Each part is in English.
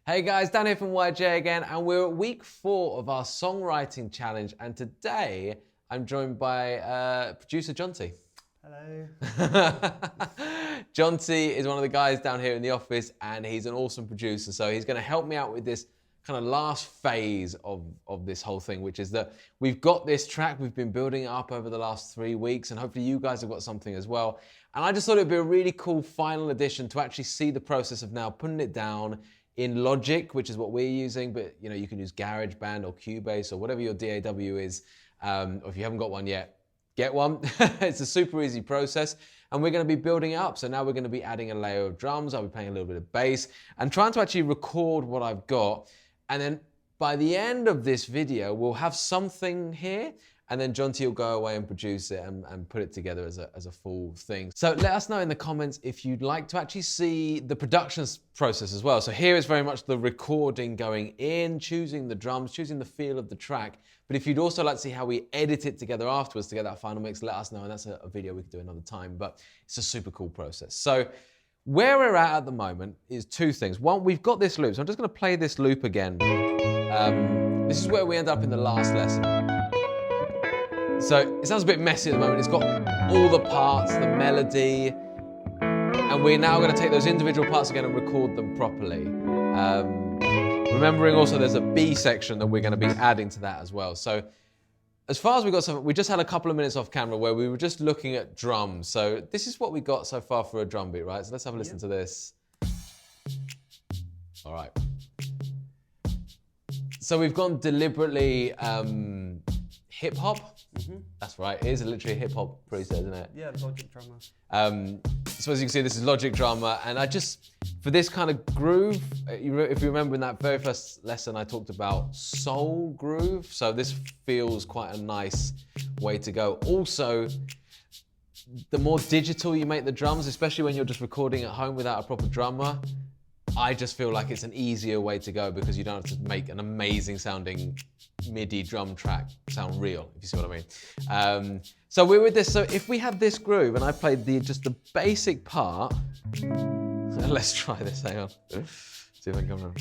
Hey guys, Dan here from YJ again, and we're at week 4 of our songwriting challenge, and today I'm joined by producer Jonty. Hello. Jonty is one of the guys down here in the office, and he's an awesome producer, so he's going to help me out with this kind of last phase of this whole thing, which is that we've got this track, we've been building it up over the last 3 weeks, and hopefully you guys have got something as well. And I just thought it'd be a really cool final addition to actually see the process of now putting it down in Logic, which is what we're using, but you know, you can use GarageBand or Cubase or whatever your DAW is, or if you haven't got one yet, get one. It's a super easy process, and we're going to be building it up. So now we're going to be adding a layer of drums, I'll be playing a little bit of bass, and trying to actually record what I've got. And then by the end of this video, we'll have something here, and then Jonty will go away and produce it and put it together as a full thing. So let us know in the comments if you'd like to actually see the production process as well. So here is very much the recording going in, choosing the drums, choosing the feel of the track. But if you'd also like to see how we edit it together afterwards to get that final mix, let us know, and that's a video we could do another time, but it's a super cool process. So where we're at the moment is 2 things. One, we've got this loop, so I'm just gonna play this loop again. This is where we end up in the last lesson. So it sounds a bit messy at the moment. It's got all the parts, the melody, and we're now going to take those individual parts again and record them properly. Remembering also there's a B section that we're going to be adding to that as well. So as far as we got we just had a couple of minutes off camera where we were just looking at drums. So this is what we got so far for a drum beat, right? So let's have a listen to this. All right. So we've gone deliberately hip hop. Mm-hmm. That's right, it is literally a hip hop preset, isn't it? Yeah, Logic drummer. So as you can see, this is Logic drummer, and I just, for this kind of groove, if you remember in that very first lesson, I talked about soul groove, so this feels quite a nice way to go. Also, the more digital you make the drums, especially when you're just recording at home without a proper drummer, I just feel like it's an easier way to go because you don't have to make an amazing sounding MIDI drum track sound real, if you see what I mean. So we're with this, so if we have this groove and I played just the basic part, let's try this, hang on. See if I can come around.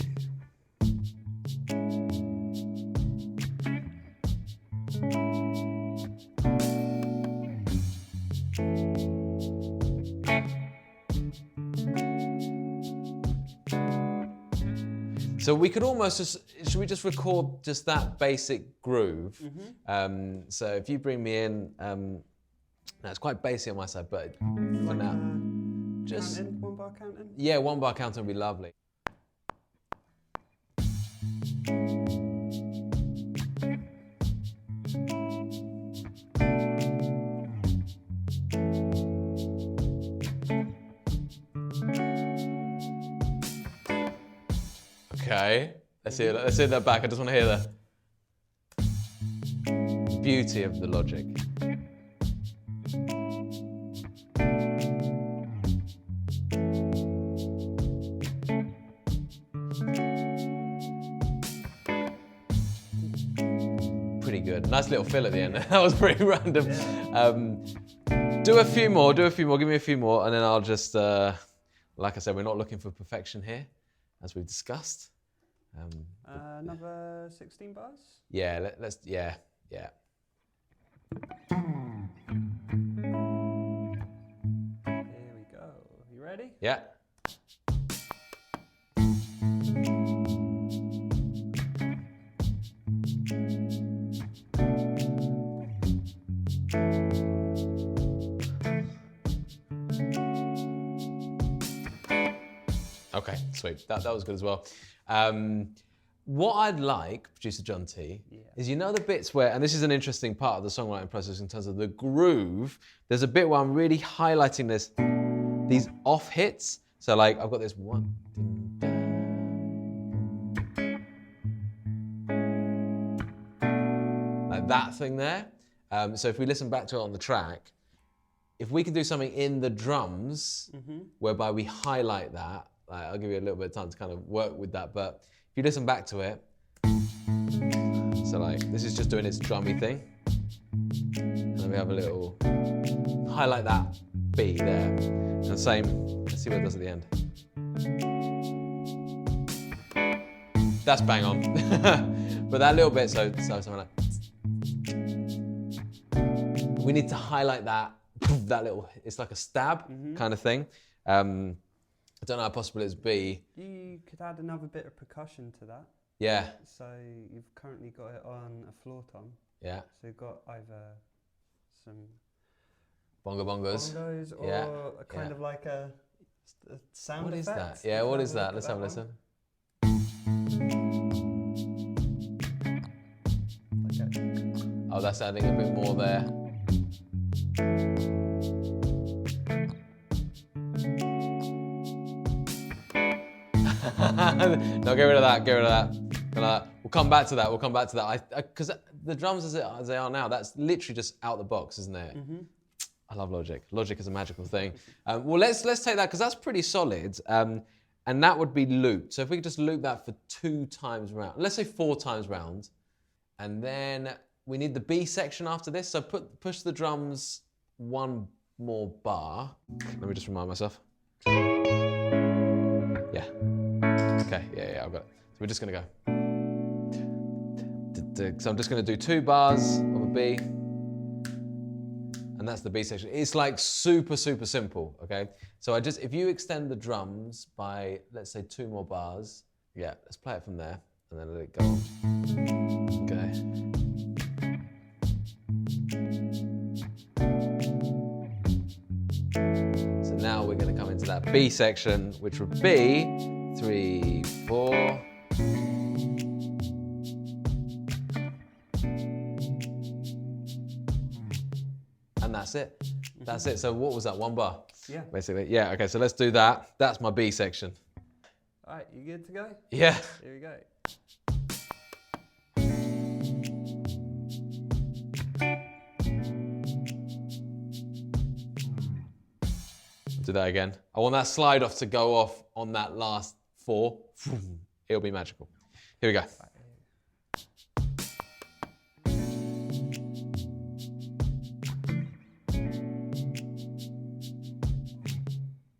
So we could almost just, should we just record just that basic groove? Mm-hmm. So if you bring me in, now it's quite basic on my side, but for now, just... Count in, 1 bar count in? Yeah, 1 bar count in would be lovely. Okay, let's hear that back. I just want to hear the beauty of the Logic. Pretty good. Nice little fill at the end. That was pretty random. Yeah. Do a few more, give me a few more, and then I'll just, like I said, we're not looking for perfection here, as we've discussed. Another 16 bars? Yeah, yeah. Here we go. You ready? Yeah. Okay, sweet. That was good as well. What I'd like, producer Jonty, is you know the bits where, and this is an interesting part of the songwriting process in terms of the groove, there's a bit where I'm really highlighting these off hits. So like, I've got this one, like that thing there. So if we listen back to it on the track, if we can do something in the drums, whereby we highlight that, I'll give you a little bit of time to kind of work with that, but if you listen back to it, so like, this is just doing its drummy thing, and then we have a little, highlight that B there, and same, let's see what it does at the end. That's bang on. But that little bit, so something like. We need to highlight that little, it's like a stab kind of thing. I don't know how possible it's be. You could add another bit of percussion to that. Yeah. So you've currently got it on a floor tom. Yeah. So you've got either some Bongos. or Yeah. a kind of like a sound What is effect. that? Yeah, what is that? Let's have a one. listen. Okay. Oh, that's adding a bit more there. No, get rid of that. We'll come back to that. Because the drums as they are now, that's literally just out the box, isn't it? I love Logic. Logic is a magical thing. Well, let's take that because that's pretty solid. And that would be looped. So if we could just loop that for 2 times round, let's say 4 times round, and then we need the B section after this. So push the drums 1 more bar. Let me just remind myself. Yeah. Okay, yeah, I've got it. So we're just gonna go. So I'm just gonna do 2 bars of a B, and that's the B section. It's like super simple, okay? So if you extend the drums by, let's say 2 more bars, yeah, let's play it from there, and then let it go on. Okay. So now we're gonna come into that B section, which would be 3, 4. And that's it. That's it. So what was that? 1 bar? Yeah. Basically. Yeah, okay, so let's do that. That's my B section. All right, you good to go? Yeah. Here we go. Do that again. I want that slide off to go off on that last 4. It'll be magical. Here we go.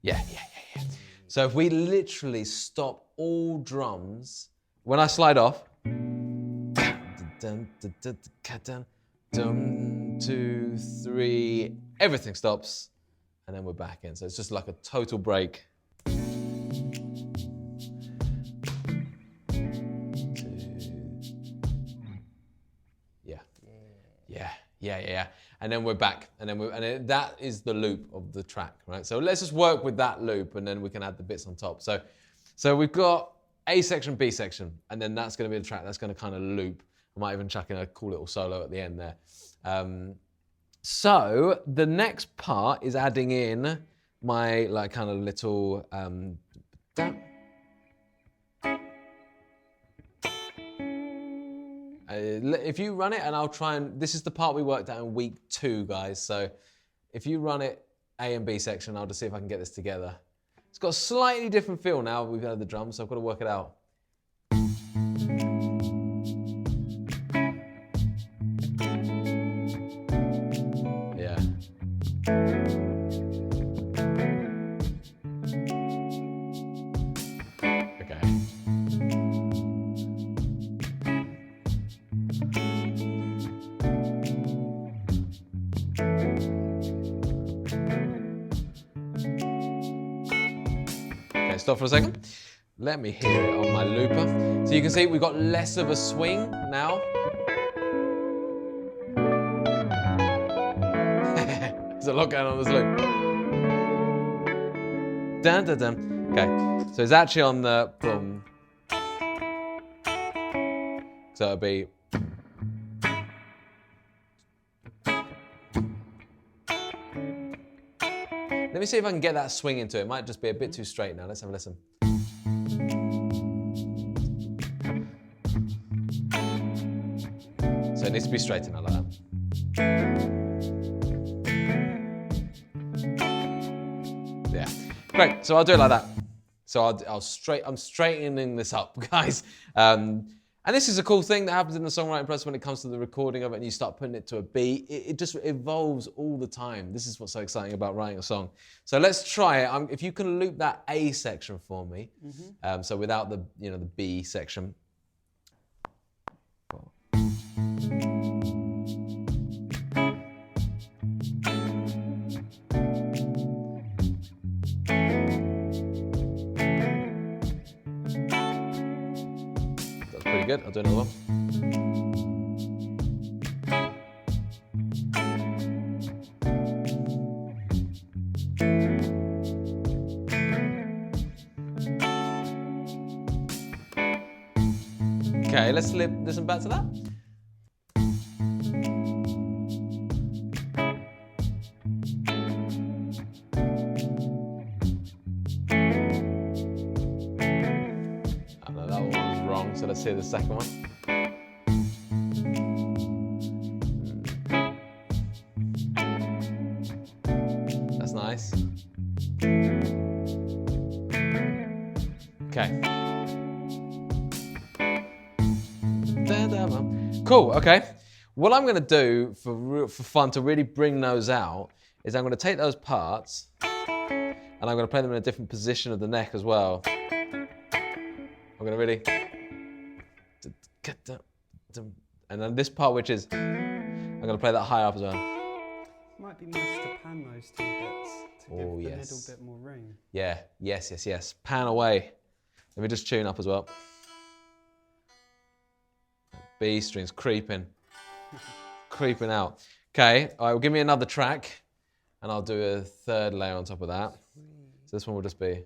Yeah. So if we literally stop all drums, when I slide off, 1, 2, 3, everything stops, and then we're back in. So it's just like a total break. 2. Yeah. And then we're back, and that is the loop of the track, right? So let's just work with that loop, and then we can add the bits on top. So we've got A section, B section, and then that's going to be the track that's going to kind of loop. I might even chuck in a cool little solo at the end there. So the next part is adding in my like kind of little. If you run it, and I'll try and, this is the part we worked out in week 2, guys. So if you run it A and B section, I'll just see if I can get this together. It's got a slightly different feel now we've had the drums, so I've got to work it out. Yeah. Okay. Stop for a second. Let me hear it on my looper. So you can see we've got less of a swing now. There's a lot going on this loop. Dun, dun, dun. Okay, so it's actually on the boom. So it'll be. Let me see if I can get that swing into it. It might just be a bit too straight now. Let's have a listen. So it needs to be straighter now, like that. Yeah, great. So I'll do it like that. So I'm straightening this up, guys. And this is a cool thing that happens in the songwriting process when it comes to the recording of it and you start putting it to a beat. It just evolves all the time. This is what's so exciting about writing a song. So let's try it. If you can loop that A section for me, so without the the B section. was pretty good. I'll do another one. Okay, let's listen back to that. So let's hear the second one. That's nice. Okay. Cool, okay. What I'm gonna do for fun to really bring those out is I'm gonna take those parts and I'm gonna play them in a different position of the neck as well. I'm gonna really... And then this part, which is, I'm going to play that high up as well. Might be nice to pan those 2 bits to give the middle bit more room. Yeah, yes. Pan away. Let me just tune up as well. B strings creeping. Creeping out. Okay, all right, well, give me another track and I'll do a third layer on top of that. So this one will just be...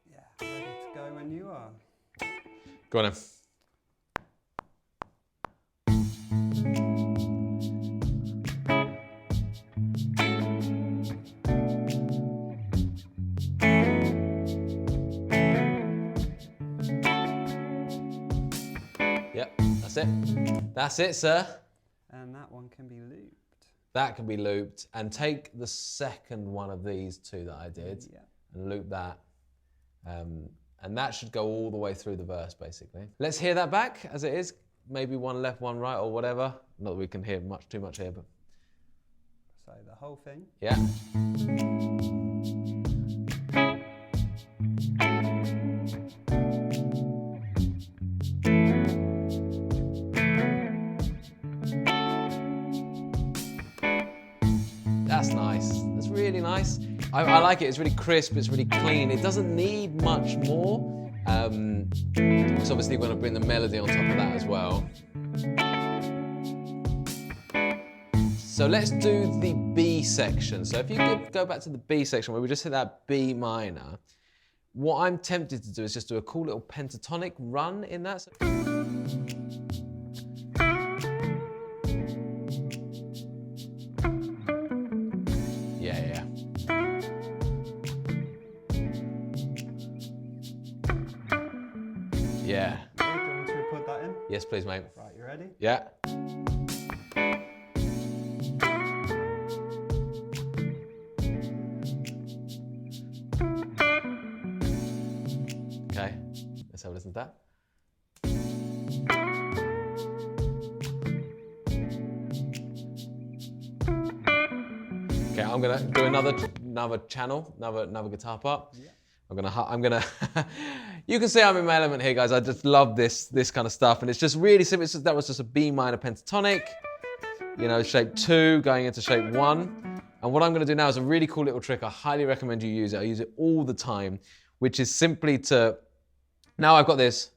Yeah, ready to go when you are. Go on then. Yep, that's it. That's it, sir. And that one can be looped. That can be looped. And take the second one of these 2 that I did and loop that. And that should go all the way through the verse, basically. Let's hear that back as it is. Maybe one left, one right, or whatever. Not that we can hear too much here, but... So the whole thing? Yeah. That's nice. That's really nice. I like it. It's really crisp. It's really clean. It doesn't need much more. Because obviously we're going to bring the melody on top of that as well. So let's do the B section. So if you could go back to the B section where we just hit that B minor, what I'm tempted to do is just do a cool little pentatonic run in that. Yeah. Do you want to put that in? Yes, please, mate. Right, you ready? Yeah. Okay, let's have a listen to that. Okay, I'm gonna do another channel, another guitar part. Yeah. I'm gonna. You can see I'm in my element here, guys. I just love this kind of stuff, and it's just really simple. That was just a B minor pentatonic, you know, shape 2 going into shape 1. And what I'm gonna do now is a really cool little trick. I highly recommend you use it. I use it all the time, which is simply to. Now I've got this.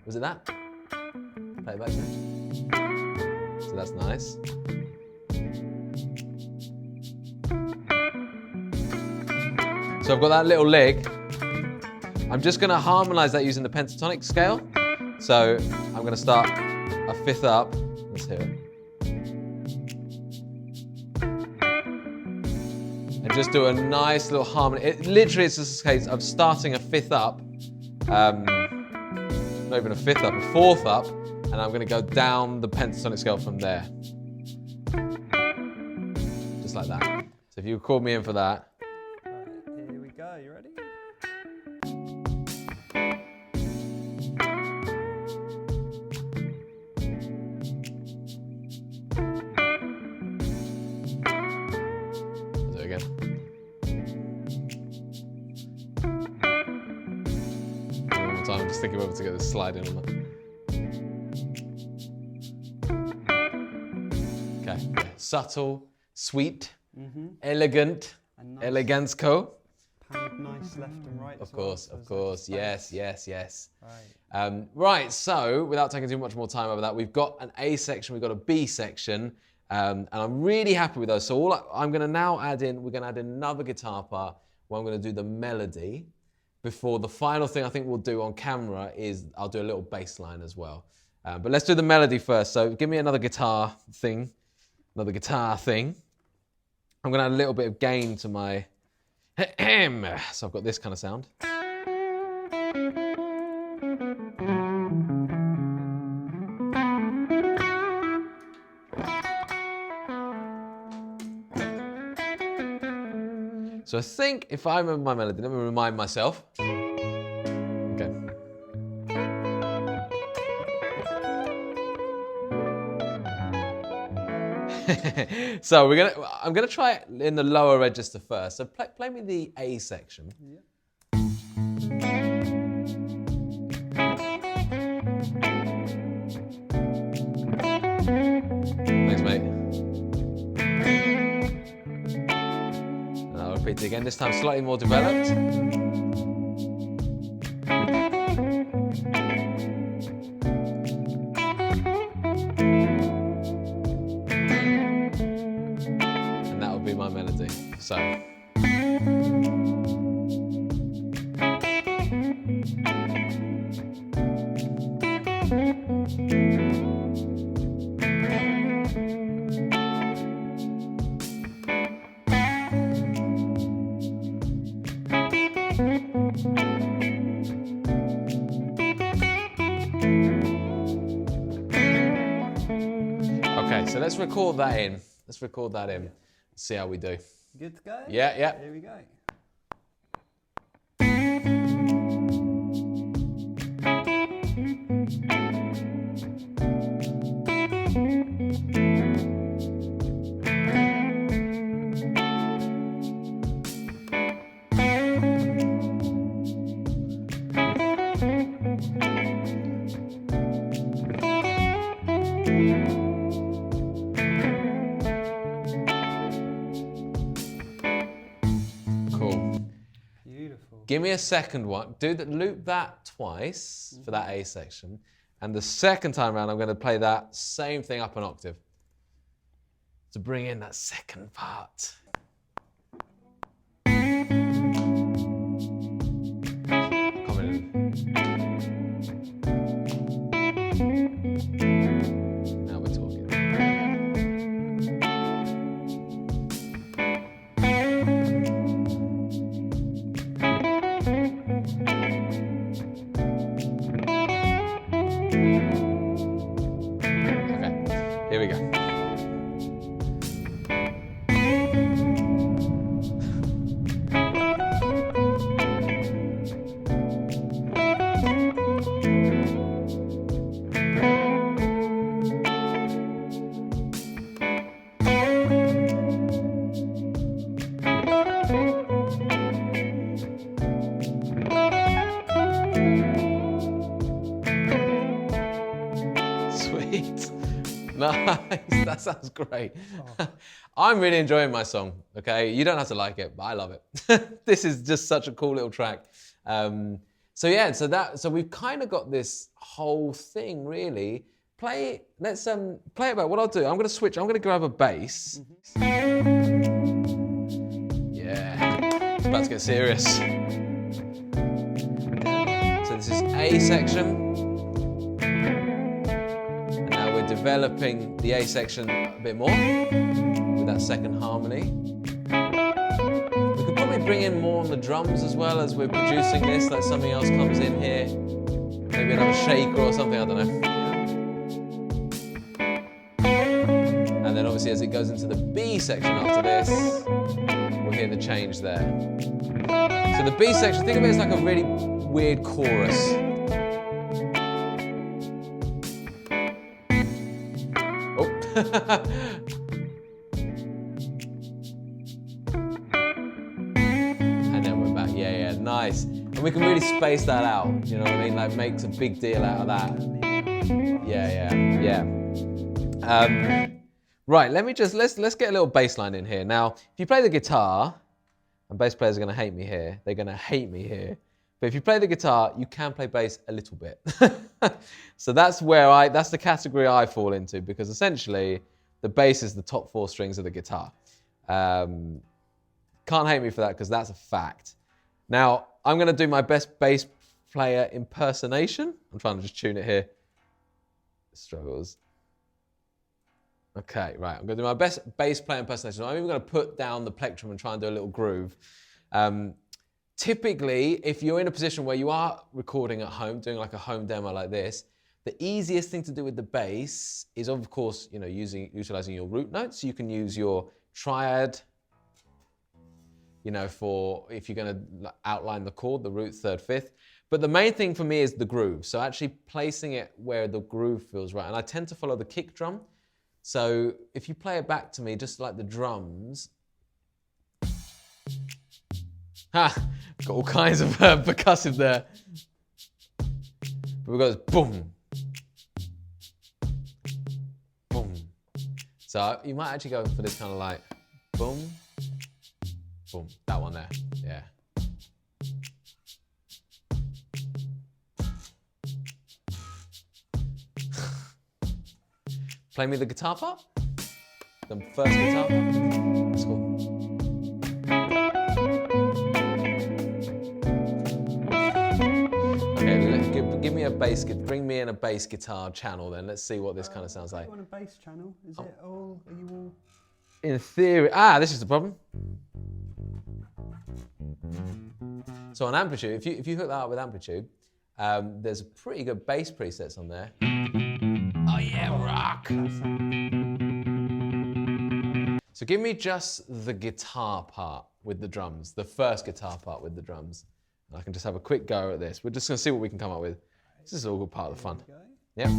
Was it that? Play it back to me. So that's nice. So I've got that little lick. I'm just gonna harmonize that using the pentatonic scale. So I'm gonna start a 5th up. Let's hear it. And just do a nice little harmony. It literally is just a case of starting a 5th up, not even a 5th up, a 4th up, and I'm gonna go down the pentatonic scale from there. Just like that. So if you called me in for that. Here we go, you ready? Do it again. One more time, I'm just thinking whether to get this slide in or not. Okay, yeah. Subtle, sweet, elegant, And nice elegansko. pan of nice left and right. Of as well, course, so of there's loads course. Yes, space. yes, yes. Right. Right, so without taking too much more time over that, we've got an A section, we've got a B section, and I'm really happy with those. So I'm going to now add in, we're going to add another guitar part where I'm going to do the melody before the final thing I think we'll do on camera is I'll do a little bass line as well. But let's do the melody first. So give me another guitar thing. I'm going to add a little bit of gain to my... So I've got this kind of sound. So I think if I remember my melody, let me remind myself. Okay. So I'm gonna try it in the lower register first. So play me the A section. Yeah. Thanks, mate. And I'll repeat it again. This time slightly more developed. And that will be my melody. So. Okay, so let's record that in. See how we do. Good to go? Yeah, yeah. Here we go. Give me a second one. Loop that twice for that A section. And the second time around, I'm going to play that same thing up an octave to bring in that second part. Now we're talking. Here we go. Sweet. Nice, that sounds great. Oh. I'm really enjoying my song, okay? You don't have to like it, but I love it. This is just such a cool little track. So we've kind of got this whole thing really. Let's play it back. What I'll do, I'm gonna grab a bass. Yeah, it's about to get serious. So this is A section. Developing the A section a bit more with that second harmony. We could probably bring in more on the drums as well as we're producing this, like something else comes in here. Maybe another shaker or something, I don't know. And then obviously as it goes into the B section after this, we'll hear the change there. So the B section, think of it as like a really weird chorus. And then we're back. Yeah, nice. And we can really space that out. You know what I mean? Like makes a big deal out of that. Yeah. Right, let's get a little bass line in here. Now, if you play the guitar, and bass players are going to hate me here, they're going to hate me here. But if you play the guitar, you can play bass a little bit. So that's the category I fall into, because essentially the bass is the top 4 strings of the guitar. Can't hate me for that, because that's a fact. Now, I'm going to do my best bass player impersonation. I'm trying to just tune it here. Struggles. Okay, right. I'm going to do my best bass player impersonation. I'm even going to put down the plectrum and try and do a little groove. Typically, if you're in a position where you are recording at home, doing like a home demo like this, the easiest thing to do with the bass is, of course, utilizing your root notes. You can use your triad, for if you're going to outline the chord, the root, 3rd, 5th. But the main thing for me is the groove. So actually placing it where the groove feels right. And I tend to follow the kick drum. So if you play it back to me, just like the drums, got all kinds of percussive there. But we've got this boom, boom. So you might actually go for this kind of like boom, boom, that one there, yeah. Play me the guitar part, the first guitar part. That's cool. Okay, give me a bass. Bring me in a bass guitar channel then. Let's see what this kind of sounds like. You want a bass channel? Is it all? Are you all? In theory, this is the problem. So on Amplitude, if you hook that up with Amplitude, there's pretty good bass presets on there. Oh yeah, rock! So give me just the guitar part with the drums, the first guitar part with the drums. And I can just have a quick go at this. We're just going to see what we can come up with. This is all part of the fun. Yep.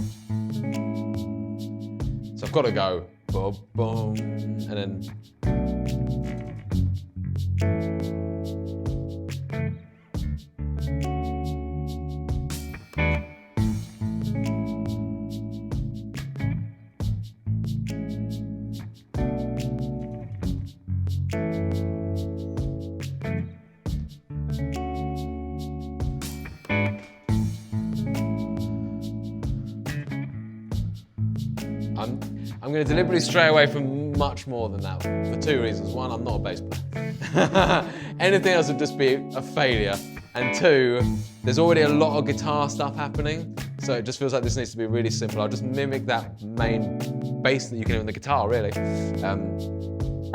So I've got to go boom, boom, and then. I'm going to deliberately stray away from much more than that for 2 reasons. 1, I'm not a bass player. Anything else would just be a failure. And 2, there's already a lot of guitar stuff happening, so it just feels like this needs to be really simple. I'll just mimic that main bass that you can hear in the guitar, really.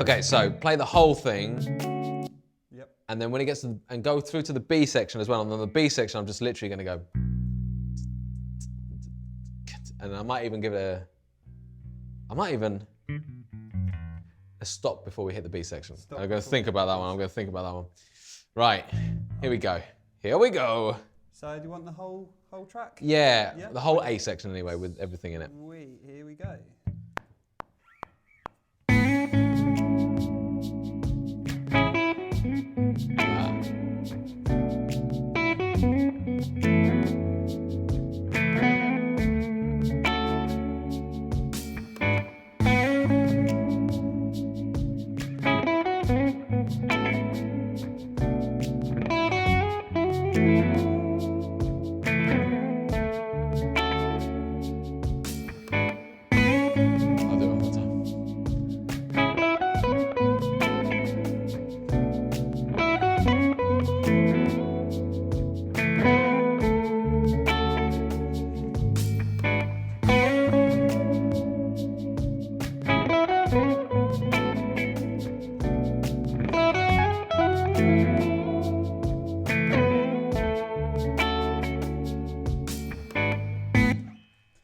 Okay, so play the whole thing. Yep. And then when it gets to and go through to the B section as well. And on the B section, I'm just literally going to go. And I might even give it a stop before we hit the B section. I'm going to think about that one. Right, here we go. So do you want the whole track? Yeah, the whole A section anyway, with everything in it. Here we go.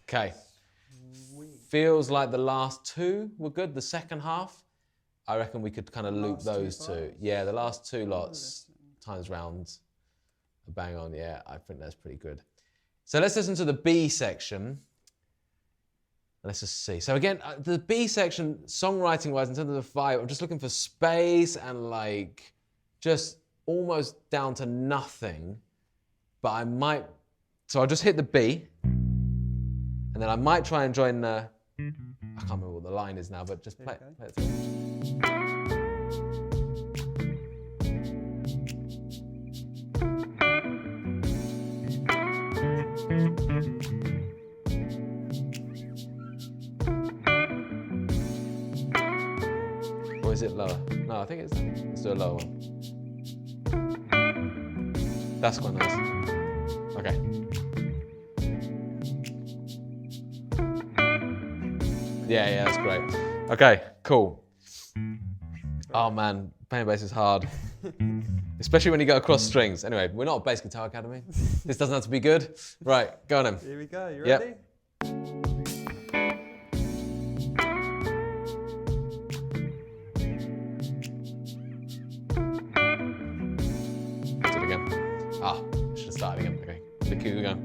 Okay. Feels like the last 2 were good. The second half, I reckon we could kind of loop those 2. Yeah, the last 2 lots times rounds, bang on. Yeah, I think that's pretty good. So let's listen to the B section. Let's just see. So again, the B section, songwriting-wise, in terms of the vibe, I'm just looking for space and like just almost down to nothing. But I might, so I'll just hit the B. And then I might try and join the, I can't remember what the line is now, but just play it through. Or is it lower? No, I think let's do a lower one. That's quite nice. Okay. Yeah, that's great. Okay, cool. Oh man, playing bass is hard. Especially when you go across strings. Anyway, we're not a bass guitar academy. This doesn't have to be good. Right, go on then. Here we go, you ready? Do it again. Ah, I should have started again. Okay, the cue again.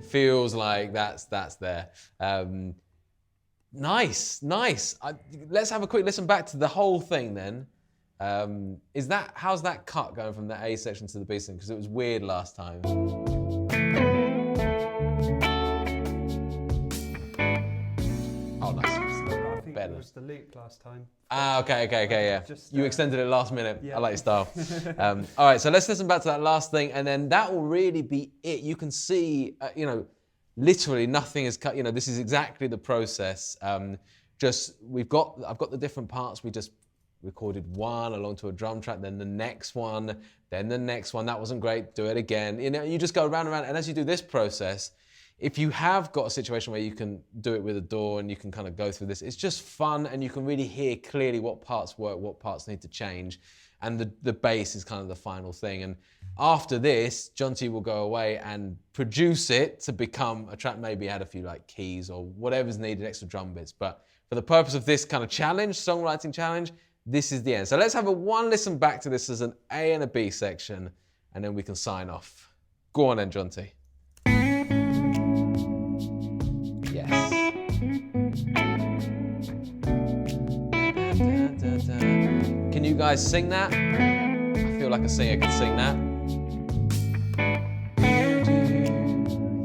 Feels like that's there. Nice. Let's have a quick listen back to the whole thing then. How's that cut going from the A section to the B section? Because it was weird last time. Oh, nice. I think it was the loop last time. Ah, okay, yeah. You extended it last minute. Yeah. I like your style. All right, so let's listen back to that last thing, and then that will really be it. You can see, literally nothing is cut. This is exactly the process. I've got the different parts. We just recorded one along to a drum track, then the next one, then the next one. That wasn't great. Do it again. You just go round and round, and as you do this process, if you have got a situation where you can do it with a DAW and you can kind of go through this, it's just fun and you can really hear clearly what parts work, what parts need to change. And the bass is kind of the final thing. And after this, Jonty will go away and produce it to become a track, maybe add a few like keys or whatever's needed, extra drum bits. But for the purpose of this kind of challenge, songwriting challenge, this is the end. So let's have one listen back to this as an A and a B section, and then we can sign off. Go on then, Jonty. Can you guys sing that? I feel like a singer can sing that.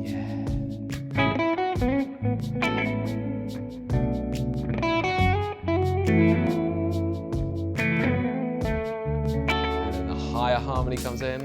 Yeah. And then the higher harmony comes in.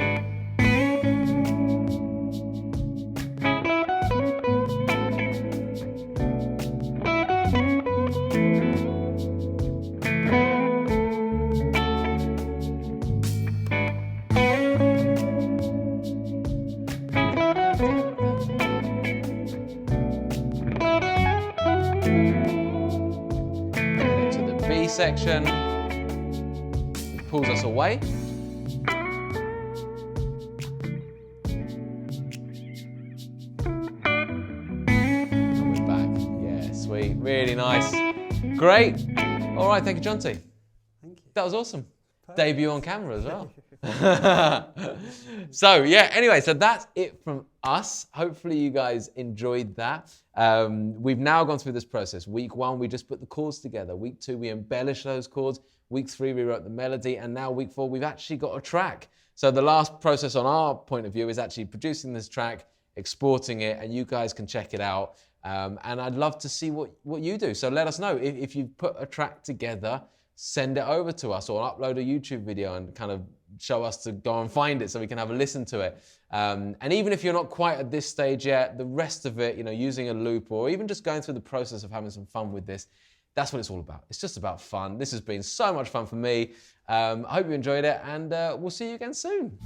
Section, which pulls us away. And we're back. Yeah, sweet. Really nice. Great. All right, thank you, Jonty. Thank you. That was awesome. Perfect. Debut on camera as well. So yeah, anyway, so that's it from us. Hopefully you guys enjoyed that. We've now gone through this process. Week 1, we just put the chords together. Week 2, we embellished those chords. Week 3, we wrote the melody. And now week 4, we've actually got a track. So the last process on our point of view is actually producing this track, exporting it, and you guys can check it out. And I'd love to see what you do. So let us know if you put a track together, send it over to us or upload a YouTube video and kind of show us to go and find it so we can have a listen to it. And even if you're not quite at this stage yet, the rest of it, using a loop or even just going through the process of having some fun with this, that's what it's all about. It's just about fun. This has been so much fun for me. I hope you enjoyed it, and we'll see you again soon.